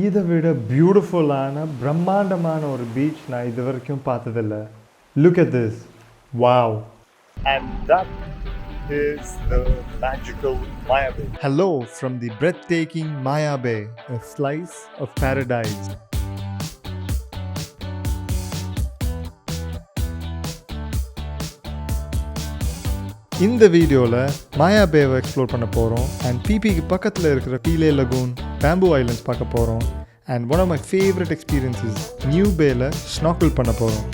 இதை விட பியூட்டிஃபுல்லான பிரம்மாண்டமான ஒரு பீச் நான் இது வரைக்கும் பார்த்ததில்லை. Look at this. Wow. And that is the magical Maya Bay. Hello from the breathtaking Maya Bay, a slice of paradise. இந்த வீடியோவில் மாயா பேவை எக்ஸ்ப்ளோர் பண்ண போகிறோம் அண்ட் பிபிக்கு பக்கத்தில் இருக்கிற பீலே லகூன், பேம்பு ஐலண்ட்ஸ் பார்க்க போகிறோம் and one of my favourite experiences Nui பேயில் snorkel பண்ண போகிறோம்.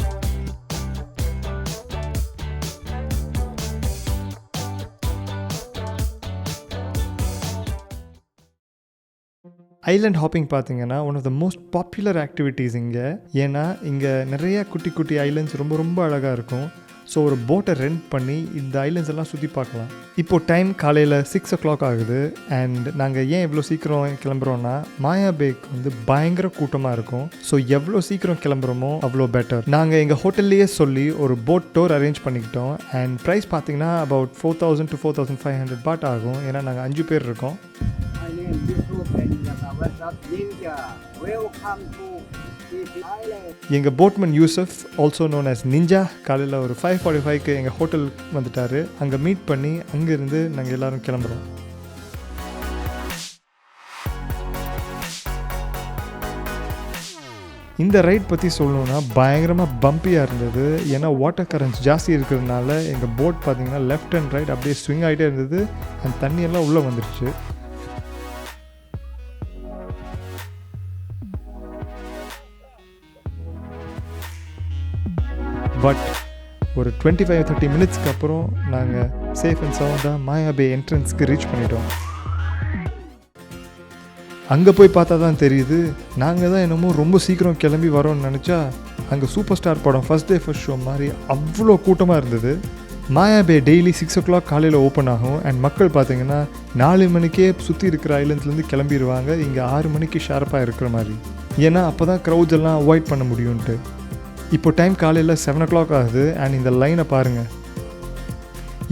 ஐலண்ட் ஹாப்பிங் பார்த்தீங்கன்னா one of the most popular activities இங்கே. ஏன்னா இங்கே நிறையா குட்டி குட்டி ஐலண்ட்ஸ் ரொம்ப ரொம்ப அழகாக இருக்கும். ஸோ ஒரு போட்டை ரெண்ட் பண்ணி இந்த ஐலண்ட்ஸ் எல்லாம் சுற்றி பார்க்கலாம். இப்போது டைம் காலையில் 6 o'clock ஆகுது அண்ட் நாங்கள் ஏன் இவ்வளோ சீக்கிரம் கிளம்புறோன்னா மாயா பேக்கு வந்து பயங்கர கூட்டமாக இருக்கும். ஸோ எவ்வளோ சீக்கிரம் கிளம்புறோமோ அவ்வளோ பெட்டர். நாங்கள் எங்கள் ஹோட்டல்லையே சொல்லி ஒரு போட் டூர் அரேஞ்ச் பண்ணிக்கிட்டோம் அண்ட் ப்ரைஸ் பார்த்தீங்கன்னா அபவுட் 4,000 to 4,500 பாட் ஆகும். ஏன்னா நாங்கள் 5 பேர் இருக்கோம். எங்கள் boatman Yusuf, also known as ninja, காலையில் ஒரு 5:45க்கு எங்கள் ஹோட்டல் வந்துட்டார். அங்கே மீட் பண்ணி அங்கேருந்து நாங்கள் எல்லோரும் கிளம்புறோம். இந்த ரைட் பற்றி சொல்லணுன்னா பயங்கரமாக பம்பியாக இருந்தது. ஏன்னா வாட்டர் கரண்ட்ஸ் ஜாஸ்தி இருக்கிறதுனால எங்கள் போட் பார்த்திங்கன்னா லெஃப்ட் அண்ட் ரைட் அப்படியே ஸ்விங் ஆகிட்டே இருந்தது அண்ட் தண்ணியெல்லாம் உள்ளே வந்துடுச்சு. பட் ஒரு 25-30 மினிட்ஸ்க்கு அப்புறம் நாங்கள் சேஃப் அண்ட் சவுண்டாக மாயா பே என்ட்ரன்ஸ்க்கு ரீச் பண்ணிட்டோம். அங்கே போய் பார்த்தா தான் தெரியுது, நாங்கள் தான் என்னமோ ரொம்ப சீக்கிரம் கிளம்பி வரோம்னு நினச்சா அங்கே சூப்பர் ஸ்டார் படம் ஃபஸ்ட் டே ஃபர்ஸ்ட் ஷோ மாதிரி அவ்வளோ கூட்டமாக இருந்தது. மாயா பே டெய்லி 6 o'clock காலையில் ஓப்பன் ஆகும் அண்ட் மக்கள் பார்த்திங்கன்னா 4 மணிக்கே சுற்றி இருக்கிற ஐலண்ட்ஸ்லேருந்து கிளம்பிடுவாங்க இங்கே 6 மணிக்கு ஷார்ப்பாக இருக்கிற மாதிரி. ஏன்னா அப்போ தான் க்ரௌட்ஸ் எல்லாம் அவாய்ட் பண்ண முடியும்ன்ட்டு. இப்போ டைம் காலையில் 7 o'clock ஆகுது அண்ட் இந்த லைனை பாருங்கள்.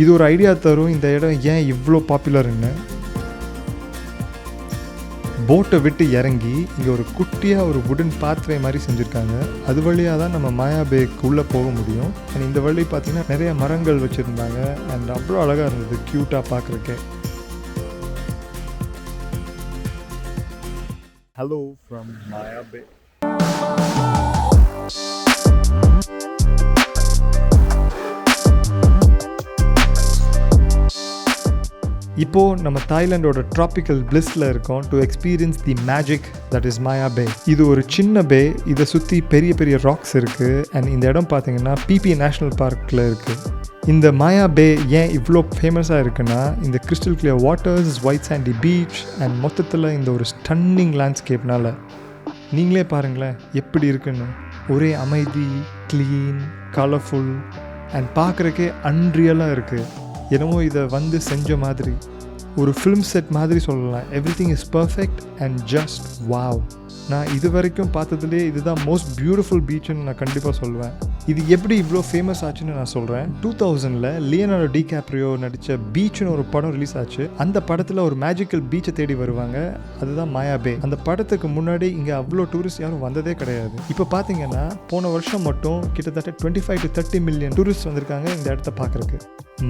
இது ஒரு ஐடியா தரும் இந்த இடம் ஏன் இவ்வளோ பாப்புலர்னு. போட்டை விட்டு இறங்கி இங்கே ஒரு குட்டியாக ஒரு வுடன் பாத்வே மாதிரி செஞ்சுருக்காங்க. அது வழியாக தான் நம்ம மாயா பேக்கு உள்ளே போக முடியும். அண்ட் இந்த வழி பார்த்திங்கன்னா நிறைய மரங்கள் வச்சுருந்தாங்க அண்ட் அவ்வளோ அழகாக இருந்தது க்யூட்டாக பார்க்குறக்கே. Hello from Maya Bay. இப்போது நம்ம தாய்லாண்டோட ட்ராபிக்கல் பிளிஸில் இருக்கோம் to experience the magic that is Maya Bay. இது ஒரு சின்ன பே, இதை சுற்றி பெரிய பெரிய ராக்ஸ் இருக்குது அண்ட் இந்த இடம் பார்த்திங்கன்னா பிபி நேஷ்னல் பார்க்கில் இருக்குது. இந்த மாயா பே ஏன் இவ்வளோ ஃபேமஸாக இருக்குன்னா இந்த crystal clear waters, white sandy beach and மொத்தத்தில் இந்த ஒரு ஸ்டன்னிங் லேண்ட்ஸ்கேப்னால் நீங்களே பாருங்களேன் எப்படி இருக்குன்னு. ஒரே அமைதி, க்ளீன், கலர்ஃபுல் அண்ட் பார்க்குறக்கே அன்ரியலாக இருக்குது. என்னமோ இதை வந்து செஞ்ச மாதிரி ஒரு ஃபிலிம் செட் மாதிரி சொல்லலாம். Everything is perfect and just wow. நான் இது வரைக்கும் பார்த்ததுலேயே இதுதான் மோஸ்ட் பியூட்டிஃபுல் பீச்சுன்னு நான் கண்டிப்பாக சொல்லுவேன். இது எப்படி இவ்வளோ ஃபேமஸ் ஆச்சுன்னு நான் சொல்கிறேன். 2000 லியோனார்டோ டிகாப்ரியோ நடித்த பீச்சுன்னு ஒரு படம் ரிலீஸ் ஆச்சு. அந்த படத்தில் ஒரு மேஜிக்கல் பீச்சை தேடி வருவாங்க, அதுதான் மாயா பே. அந்த படத்துக்கு முன்னாடி இங்கே அவ்வளோ டூரிஸ்ட் யாரும் வந்ததே கிடையாது. இப்போ பார்த்தீங்கன்னா போன வருஷம் மட்டும் கிட்டத்தட்ட 25 to 30 மில்லியன் டூரிஸ்ட் வந்திருக்காங்க இந்த இடத்த பார்க்குறக்கு.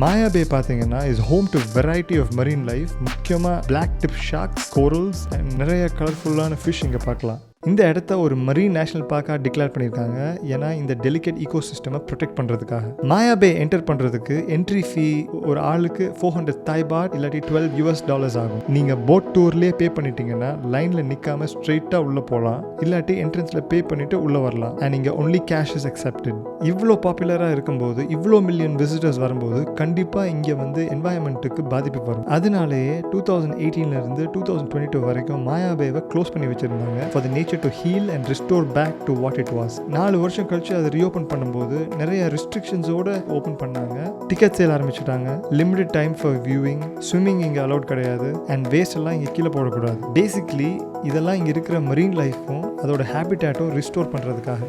மாயா பே பார்த்தீங்கன்னா is home to variety of marine life. முக்கியமாக black tip sharks, corals and நிறைய கலர்ஃபுல்லான ஃபிஷ் இங்கே பார்க்கலாம். இந்த இடத்த ஒரு மரீன் நேஷனல் பார்க்காக டிக்ளேர் பண்ணியிருக்காங்க. ஏன்னா இந்த டெலிகேட் ஈகோ சிஸ்டமை ப்ரொடெக்ட் பண்ணுறதுக்காக. மாயா பே என்டர் பண்ணுறதுக்கு என்ட்ரி ஃபீ ஒரு ஆளுக்கு 400 Thai baht இல்லாட்டி $12 ஆகும். நீங்கள் போட் டூர்லேயே பே பண்ணிட்டீங்கன்னா லைனில் நிற்காமல் ஸ்ட்ரெயிட்டாக உள்ளே போகலாம், இல்லாட்டி என்ட்ரன்ஸில் பே பண்ணிவிட்டு உள்ளே வரலாம். அண்ட் இங்கே ஒன்லி கேஷ் இஸ் அக்செப்டட். இவ்வளோ பாப்புலராக இருக்கும்போது, இவ்வளோ மில்லியன் விசிட்டர்ஸ் வரும்போது கண்டிப்பாக இங்கே வந்து என்வாயன்மெண்ட்டுக்கு பாதிப்பு வரும். அதனாலேயே 2018 2022 வரைக்கும் மாயா பேவை க்ளோஸ் பண்ணி வச்சுருந்தாங்க for the nature to heal and restore back to what it was. 4 வருஷம் கழிச்சு அதை ரீஓப்பன் பண்ணும்போது நிறைய ரெஸ்ட்ரிக்ஷன்ஸோடு ஓப்பன் பண்ணாங்க. டிக்கெட் சேல் ஆரம்பிச்சுட்டாங்க, limited time for viewing, swimming இங்கே அலௌட் கிடையாது அண்ட் வேஸ்ட் எல்லாம் இங்கே கீழே போடக்கூடாது. பேசிக்லி இதெல்லாம் இங்கே இருக்கிற மரீன் லைஃப்பும் அதோட ஹேபிட்டேட்டும் ரிஸ்டோர் பண்ணுறதுக்காக.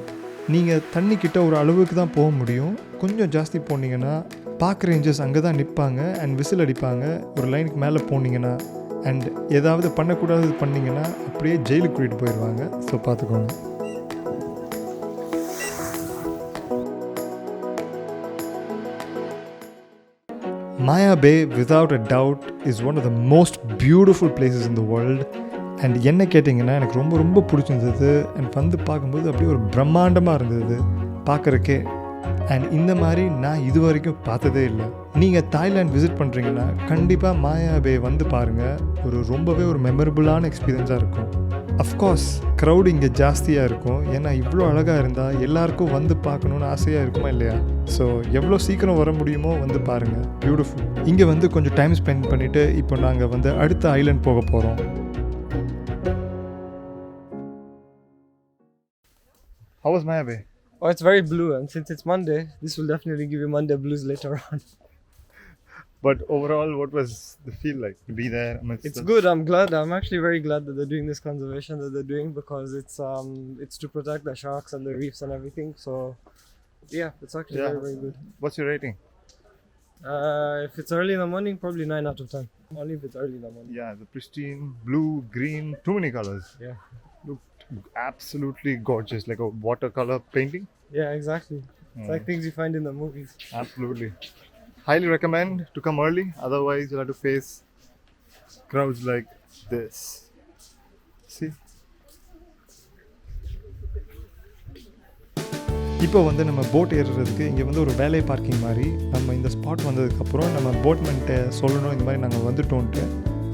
நீங்கள் தண்ணிக்கிட்ட ஒரு அளவுக்கு தான் போக முடியும். கொஞ்சம் ஜாஸ்தி போனீங்கன்னா பார்க் ரேஞ்சர்ஸ் அங்கே தான் நிற்பாங்க அண்ட் விசில் அடிப்பாங்க. ஒரு லைனுக்கு மேலே போனீங்கன்னா அண்ட் ஏதாவது பண்ணக்கூடாது பண்ணிங்கன்னா அப்படியே ஜெயிலுக்கு கூட்டிகிட்டு போயிடுவாங்க. ஸோ பார்த்துக்கோங்க. Maya Bay, without a doubt, is one of the most beautiful places in the world. And என்ன கேட்டிங்கன்னா எனக்கு ரொம்ப ரொம்ப பிடிச்சிருந்தது. அண்ட் வந்து பார்க்கும்போது அப்படியே ஒரு பிரம்மாண்டமாக இருந்தது பார்க்குறக்கே. அண்ட் இந்த மாதிரி நான் இது வரைக்கும் பார்த்ததே இல்லை. நீங்கள் தாய்லாந்து விசிட் பண்ணுறீங்கன்னா கண்டிப்பாக மாயா பே வந்து பாருங்கள். ரொம்பவே ஒரு மெமரபுளான எக்ஸ்பீரியன்ஸாக இருக்கும். அஃப்கோர்ஸ் க்ரௌட் இங்கே ஜாஸ்தியாக இருக்கும். ஏன்னா இவ்வளோ அழகாக இருந்தால் எல்லாருக்கும் வந்து பார்க்கணுன்னு ஆசையாக இருக்குமா இல்லையா? ஸோ எவ்வளோ சீக்கிரம் வர முடியுமோ வந்து பாருங்கள். பியூட்டிஃபுல். இங்கே வந்து கொஞ்சம் டைம் ஸ்பெண்ட் பண்ணிவிட்டு இப்போ நாங்கள் வந்து அடுத்த ஐலண்ட் போக போகிறோம். How was Maya Bay? Oh, it's very blue, and since it's Monday, this will definitely give you Monday blues later on. But overall, what was the feel like to be there? It's good. I'm actually very glad that they're doing this conservation that they're doing, because it's to protect the sharks and the reefs and everything. So yeah, it's actually very, very good. What's your rating? If it's early in the morning, probably 9 out of 10. Only if it's early in the morning. Yeah, the pristine blue, green, too many colors. Yeah. Looked absolutely gorgeous, like a watercolor painting. Yeah, exactly. It's like things you find in the movies. Absolutely. Highly recommend to come early, otherwise you'll have to face crowds like this. See? இப்போ வந்து நம்ம boat ஏறுறதுக்கு இங்கே வந்து ஒரு வேலை parking மாதிரி நம்ம இந்த ஸ்பாட் வந்ததுக்கப்புறம் நம்ம போட்மென்ட்டை சொல்லணும் இந்த மாதிரி நாங்கள் வந்துட்டோன்ட்டு.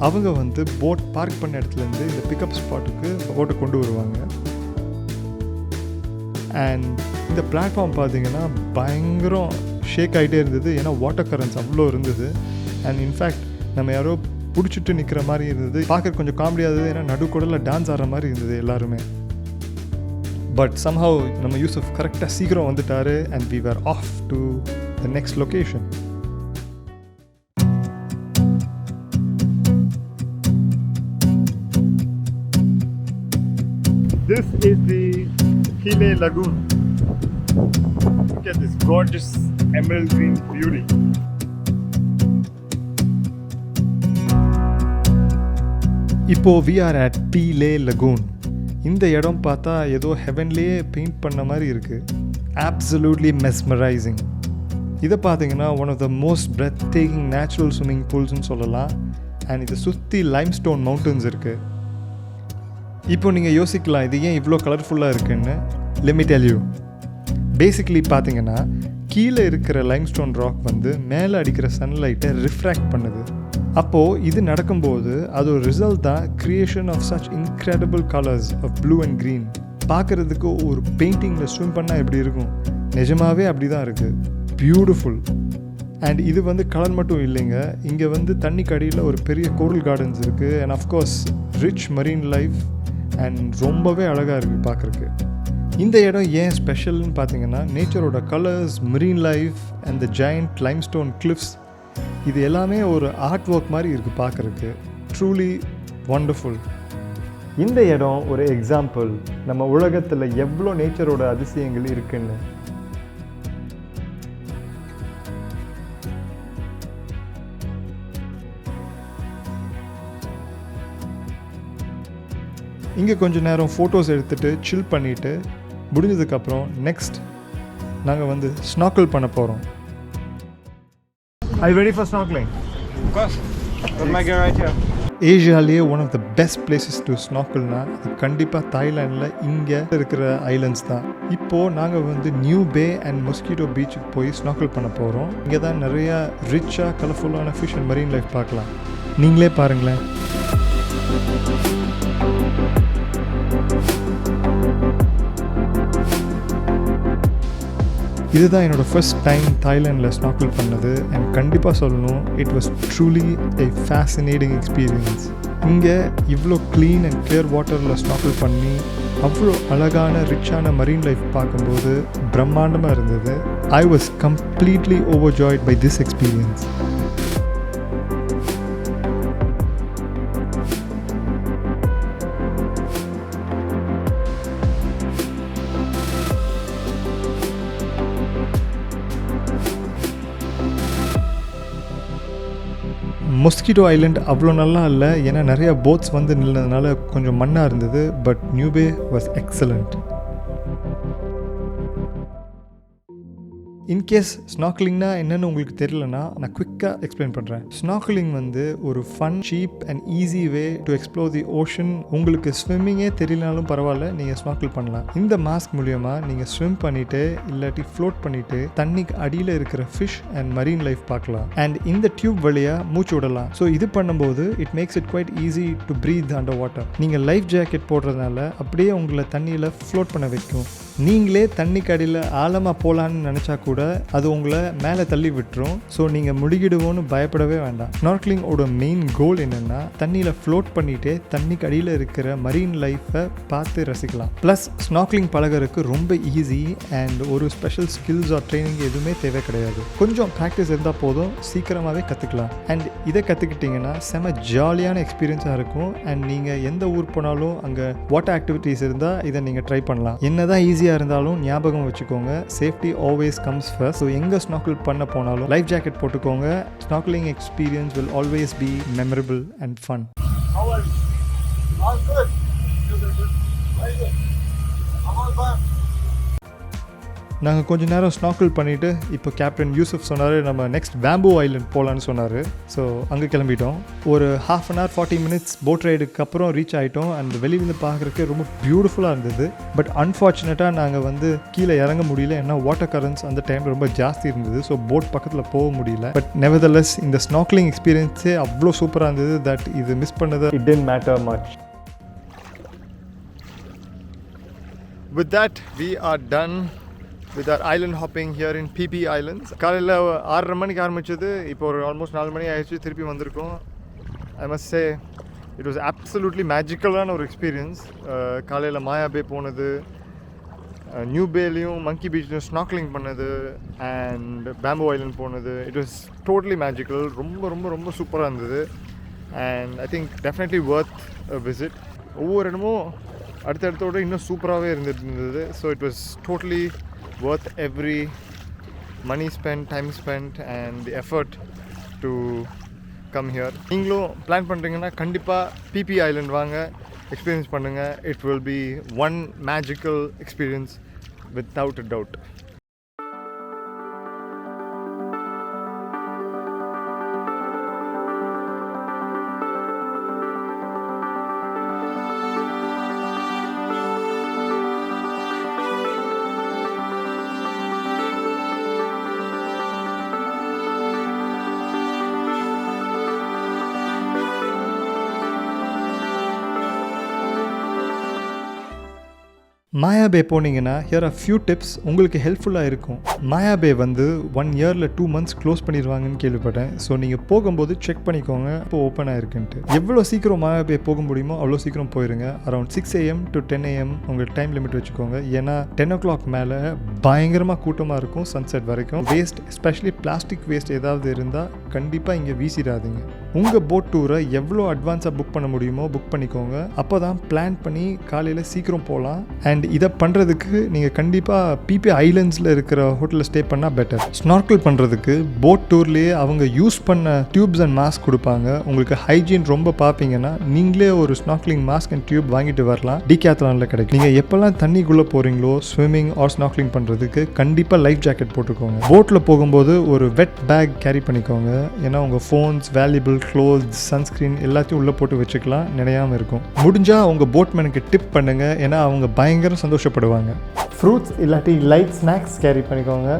அவங்க வந்து போட் பார்க் பண்ண இடத்துலேருந்து இந்த பிக்கப் ஸ்பாட்டுக்கு போட்டை கொண்டு வருவாங்க. அண்ட் இந்த பிளாட்ஃபார்ம் பார்த்தீங்கன்னா பயங்கரம் ஷேக் ஆகிட்டே இருந்தது. ஏன்னா வாட்டர் கரண்ட்ஸ் அவ்வளோ இருந்தது. அண்ட் இன்ஃபேக்ட் நம்ம யாரோ பிடிச்சிட்டு நிற்கிற மாதிரி இருந்தது. பார்க்குறது கொஞ்சம் காமெடியாக இருந்தது. ஏன்னா நடுக்கூடலில் டான்ஸ் ஆடுற மாதிரி இருந்தது எல்லாருமே. பட் சம்ஹவ் நம்ம யூசுஃப் கரெக்டாக சீக்கிரம் வந்துட்டார். And we were off to the next location. This is the lagoon. Look at this gorgeous emerald green beauty. இப்போ we are at lagoon. இந்த இடம் பார்த்தா ஏதோ ஹெவன்லேயே பெயிண்ட் பண்ண மாதிரி இருக்குது. Absolutely mesmerizing. இதை பார்த்தீங்கன்னா one of the most breathtaking natural swimming poolsனு சொல்லலாம். அண்ட் இதை சுற்றி limestone mountains இருக்குது. இப்போ நீங்கள் யோசிக்கலாம் இது ஏன் இவ்வளோ கலர்ஃபுல்லாக இருக்குன்னு. let me tell you. Basically பார்த்தீங்கன்னா கீழே இருக்கிற லைம்ஸ்டோன் ராக் வந்து மேலே அடிக்கிற சன்லைட்டை ரிஃப்ராக்ட் பண்ணுது. அப்போது இது நடக்கும்போது அது ஒரு ரிசல்ட் தான் creation of such incredible colours of blue and green. பார்க்குறதுக்கு ஒரு பெயிண்டிங்கில் ஸ்விம் பண்ணால் எப்படி இருக்கும், நிஜமாகவே அப்படி தான் இருக்குது. பியூட்டிஃபுல். அண்ட் இது வந்து கலர் மட்டும் இல்லைங்க, இங்கே வந்து தண்ணிக்கு அடியில் ஒரு பெரிய கோரல் கார்டன்ஸ் இருக்குது. And of course rich marine life. And ரொம்பவே அழகாக இருக்குது பார்க்குறக்கு. இந்த இடம் ஏன் ஸ்பெஷல்னு பார்த்தீங்கன்னா நேச்சரோட colours, marine life and the giant limestone cliffs, இது எல்லாமே ஒரு ஆர்ட் ஒர்க் மாதிரி இருக்குது பார்க்குறக்கு. Truly wonderful. இந்த இடம் ஒரு எக்ஸாம்பிள் நம்ம உலகத்தில் எவ்வளோ நேச்சரோட அதிசயங்கள் இருக்குன்னு. இங்கே கொஞ்சம் நேரம் ஃபோட்டோஸ் எடுத்துகிட்டு சில் பண்ணிவிட்டு முடிஞ்சதுக்கப்புறம் நெக்ஸ்ட் நாங்கள் வந்து ஸ்னார்க்கல் பண்ண போகிறோம். Are you ready for snorkeling? Of course. Got my gear right here. ஏஷியாலேயே one of the best places to ஸ்னார்க்கல்னா அது கண்டிப்பாக தாய்லாண்டில் இங்கே இருக்கிற ஐலண்ட்ஸ் தான். இப்போது நாங்கள் வந்து நியூ பே அண்ட் மொஸ்கிட்டோ பீச்சுக்கு போய் ஸ்னார்க்கல் பண்ண போகிறோம். இங்கே தான் நிறையா ரிச்சாக கலர்ஃபுல்லான ஃபிஷ் அண்ட் மரீன் லைஃப் பார்க்கலாம். நீங்களே பாருங்களேன். இதுதான் என்னோடய ஃபர்ஸ்ட் டைம் தாய்லாண்டில் ஸ்னார்க்கல் பண்ணது. அண்ட் கண்டிப்பாக சொல்லணும், it was truly a fascinating experience. இங்கே இவ்வளோ க்ளீன் அண்ட் கிளியர் வாட்டரில் ஸ்னார்க்கல் பண்ணி அவ்வளோ அழகான ரிச்சான மரீன் லைஃப் பார்க்கும்போது பிரம்மாண்டமாக இருந்தது. I was completely overjoyed by this experience. Mosquito Island அவ்வளோ நல்லா இல்லை, ஏன்னா நிறைய போட்ஸ் வந்து நின்றதுனால கொஞ்சம் மண்ணாக இருந்தது. But Nui Bay was excellent. In case ஸ்னார்க்லிங்னா என்னென்னு உங்களுக்கு தெரியலனா நான் குவிக்காக எக்ஸ்பிளைன் பண்ணுறேன். ஸ்னார்க்லிங் வந்து ஒரு fun, cheap and easy way to explore the ocean. உங்களுக்கு ஸ்விம்மிங்கே தெரியலனாலும் பரவாயில்ல, நீங்கள் ஸ்னார்க்கிள் பண்ணலாம். இந்த மாஸ்க் மூலியமாக நீங்கள் ஸ்விம் பண்ணிவிட்டு இல்லாட்டி ஃப்ளோட் பண்ணிவிட்டு தண்ணிக்கு அடியில் இருக்கிற ஃபிஷ் அண்ட் மரீன் லைஃப் பார்க்கலாம். அண்ட் இந்த டியூப் வழியாக மூச்சு விடலாம். ஸோ இது பண்ணும்போது it makes it quite easy to breathe under water. நீங்கள் லைஃப் ஜாக்கெட் போடுறதுனால அப்படியே உங்களை தண்ணியில் ஃப்ளோட் பண்ண வைக்கும். நீங்களே தண்ணிக்கு அடியில் ஆழமாக போகலான்னு நினச்சா கூட அது உங்களை மேலே தள்ளி விட்டுரும். ஸோ நீங்கள் முழுகிடுவோன்னு பயப்படவே வேண்டாம். ஸ்னார்க்லிங்கோட மெயின் கோல் என்னென்னா தண்ணியில் ஃப்ளோட் பண்ணிகிட்டே தண்ணிக்கு அடியில் இருக்கிற மரீன் லைஃப்பை பார்த்து ரசிக்கலாம். ப்ளஸ் ஸ்னார்க்லிங் பழகிறதுக்கு ரொம்ப ஈஸி அண்ட் ஒரு ஸ்பெஷல் ஸ்கில்ஸ் ஆர் ட்ரைனிங் எதுவுமே தேவை கிடையாது. கொஞ்சம் ப்ராக்டிஸ் இருந்தால் போதும், சீக்கிரமாகவே கற்றுக்கலாம். அண்ட் இதை கற்றுக்கிட்டிங்கன்னா செம ஜாலியான எக்ஸ்பீரியன்ஸாக இருக்கும். அண்ட் நீங்கள் எந்த ஊர் போனாலும் அங்கே வாட்டர் ஆக்டிவிட்டீஸ் இருந்தால் இதை நீங்கள் ட்ரை பண்ணலாம். என்னதான் ஈஸியாக இருந்தாலும் ஞாபகம் வச்சுக்கோங்க, safety always comes first. So எங்கே ஸ்னார்க்கிள் பண்ண போனாலும் லைஃப் ஜாக்கெட் போட்டுக்கோங்க. Snorkelling experience will always be memorable and fun. நாங்கள் கொஞ்சம் நேரம் ஸ்னார்க்கிள் பண்ணிவிட்டு இப்போ கேப்டன் யூசுஃப் சொன்னார் நம்ம நெக்ஸ்ட் பேம்பு ஐலண்ட் போகலான்னு சொன்னார். ஸோ அங்கே கிளம்பிட்டோம். ஒரு 1/2 hour 40 minutes போட் ரைடுக்கு அப்புறம் ரீச் ஆகிட்டோம். அண்ட் வெளியிலேருந்து பார்க்குறதுக்கு ரொம்ப பியூட்டிஃபுல்லாக இருந்தது. பட் அன்ஃபார்ச்சுனேட்டாக நாங்கள் வந்து கீழே இறங்க முடியல, ஏன்னா வாட்டர் கரண்ட்ஸ் அந்த டைம் ரொம்ப ஜாஸ்தி இருந்தது. ஸோ போட் பக்கத்தில் போக முடியல. பட் நெவர்தலெஸ் இந்த ஸ்னார்க்லிங் எக்ஸ்பீரியன்ஸே அவ்வளோ சூப்பராக இருந்தது தட் இது மிஸ் பண்ணது it didn't matter much. With that we are done with our island hopping here in PP Islands. காலையில் 6:30 மணிக்கு ஆரம்பிச்சது, இப்போ ஒரு ஆல்மோஸ்ட் 4 மணி ஆயிடுச்சு, திருப்பி வந்திருக்கோம். I must say it was absolutely மேஜிக்கலான ஒரு எக்ஸ்பீரியன்ஸ். காலையில் மாயா பே போனது, நியூ பேலையும் மங்கி பீச்லையும் ஸ்னார்க்லிங் பண்ணது, அண்ட் பேம்பு ஐலண்ட் போனது. It was totally magical. ரொம்ப ரொம்ப ரொம்ப சூப்பராக இருந்தது. And I think definitely worth a visit. ஒவ்வொரு இடமும் அடுத்தடுத்தோட இன்னும் சூப்பராகவே இருந்தது. So it was totally worth every money spent, time spent and the effort to come here. நீங்களும் பிளான் பண்ணுறீங்கன்னா கண்டிப்பாக பிபி ஐலண்ட் வாங்க, எக்ஸ்பீரியன்ஸ் பண்ணுங்கள். It will be one magical experience without a doubt. மாயா பே போனீங்கன்னா ஹியர் ஆர் ஃபியூ டிப்ஸ் உங்களுக்கு ஹெல்ப்ஃபுல்லாக இருக்கும். மாயா பே வந்து 1 yearல 2 months க்ளோஸ் பண்ணிடுவாங்கன்னு கேள்விப்பட்டேன். ஸோ நீங்கள் போகும்போது செக் பண்ணிக்கோங்க இப்போ ஓப்பன் ஆகிருக்குன்ட்டு. எவ்வளோ சீக்கிரம் மாயா பே போக முடியுமோ அவ்வளோ சீக்கிரம் போயிருங்க. அரௌண்ட் 6 AM to 10 AM உங்களுக்கு டைம் லிமிட் வச்சுக்கோங்க. ஏன்னா 10 o'clock மேலே பயங்கரமாக கூட்டமாக இருக்கும் சன்செட் வரைக்கும். வேஸ்ட், எஸ்பெஷலி பிளாஸ்டிக் வேஸ்ட் ஏதாவது இருந்தால் கண்டிப்பாக இங்கே வீசிடாதீங்க. உங்கள் போட் டூரை எவ்வளோ அட்வான்ஸாக புக் பண்ண முடியுமோ புக் பண்ணிக்கோங்க. அப்போ தான் பிளான் பண்ணி காலையில் சீக்கிரம் போகலாம். அண்ட் இதை பண்ணுறதுக்கு நீங்கள் கண்டிப்பாக பிபி ஐலண்ட்ஸில் இருக்கிற ஹோட்டலில் ஸ்டே பண்ணால் பெட்டர். ஸ்னார்க்கிள் பண்ணுறதுக்கு போட் டூர்லேயே அவங்க யூஸ் பண்ண டியூப்ஸ் அண்ட் மாஸ்க் கொடுப்பாங்க. உங்களுக்கு ஹைஜீன் ரொம்ப பார்ப்பீங்கன்னா நீங்களே ஒரு ஸ்னார்க்லிங் மாஸ்க் அண்ட் டியூப் வாங்கிட்டு வரலாம். டிகேத்லானில் கிடைக்கும். நீங்கள் எப்போல்லாம் தண்ணிக்குள்ளே போகிறீங்களோ ஸ்விம்மிங் ஆர் ஸ்னார்க்லிங் பண்ணுறதுக்கு கண்டிப்பாக லைஃப் ஜாக்கெட் போட்டுக்கோங்க. போட்டில் போகும்போது ஒரு வெட் பேக் கேரி பண்ணிக்கோங்க. ஏன்னா உங்கள் ஃபோன்ஸ், வேல்யூபிள் க்ளோத்ஸ், சன்ஸ்க்ரீன் எல்லாத்தையும் உள்ளே போட்டு வச்சுக்கலாம், நினையாமல் இருக்கும். முடிஞ்சால் உங்கள் போட்மேனுக்கு டிப் பண்ணுங்கள், ஏன்னா அவங்க பயங்கர சந்தோஷப்படுவாங்க. ஃப்ரூட்ஸ் இல்லாட்டி லைட் ஸ்நாக்ஸ் கேரி பண்ணிக்கோங்க.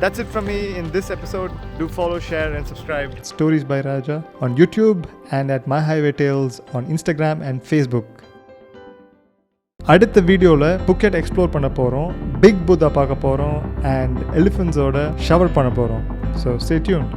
That's it from me in this episode. Do follow, share and subscribe. Stories by Raja on YouTube and at My Highway Tales on Instagram and Facebook. அடுத்த வீடியோவில் புக்கெட் explore பண்ண போகிறோம், big Buddha பார்க்க போகிறோம் and எலிஃபண்ட்ஸோட shower பண்ண போகிறோம். So stay tuned.